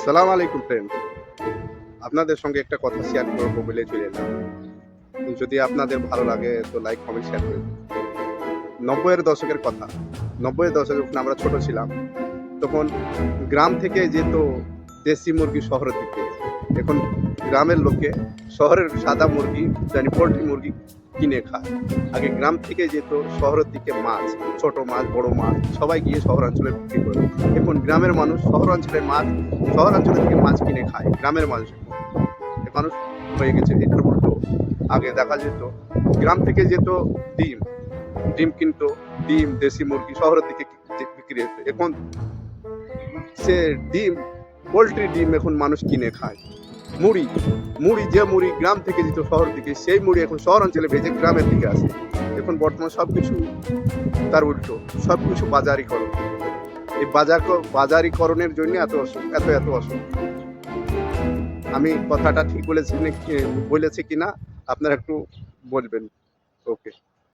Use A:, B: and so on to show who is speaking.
A: সালাম আলাইকুম ফ্রেন্ড। আপনাদের সঙ্গে একটা কথা শেয়ার করবো বলে চলে এলাম। যদি আপনাদের ভালো লাগে তো লাইক কমেন্ট শেয়ার করে দিন। ৯০-এর দশকের কথা। ৯০-এর দশকে যখন আমরা ছোট ছিলাম তখন গ্রাম থেকে যেত দেশি মুরগি শহরের দিকে। এখন গ্রামের লোকে শহরের সাদা মুরগি পোল্ট্রি মুরগি কিনে খায়। আগে গ্রাম থেকে যেত শহরের দিকে মাছ, ছোট মাছ বড় মাছ সবাই গিয়ে শহরাঞ্চলে বিক্রি করে। এখন গ্রামের মানুষ শহরাঞ্চলের থেকে মাছ কিনে খায়। গ্রামের মানুষ মানুষ হয়ে গেছে এটার উল্টো। আগে দেখা যেত গ্রাম থেকে যেত ডিম ডিম কিনতো, ডিম দেশি মুরগি শহরের দিকে বিক্রি হতো। এখন সে ডিম পোল্ট্রি ডিম এখন মানুষ কিনে খায়। মুড়ি মুড়ি গ্রাম থেকে যেত শহর দিকে, সেই মুড়ি এখন শহরাঞ্চলে ভেজে গ্রামের দিকে আসে। এখন বর্তমান সবকিছু তার উল্টো, সবকিছু বাজারিকরণ। এই বাজারিকরণের জন্য এত অসুখ। আমি কথাটা ঠিক বলেছি কিনা আপনারা একটু বলবেন। ওকে।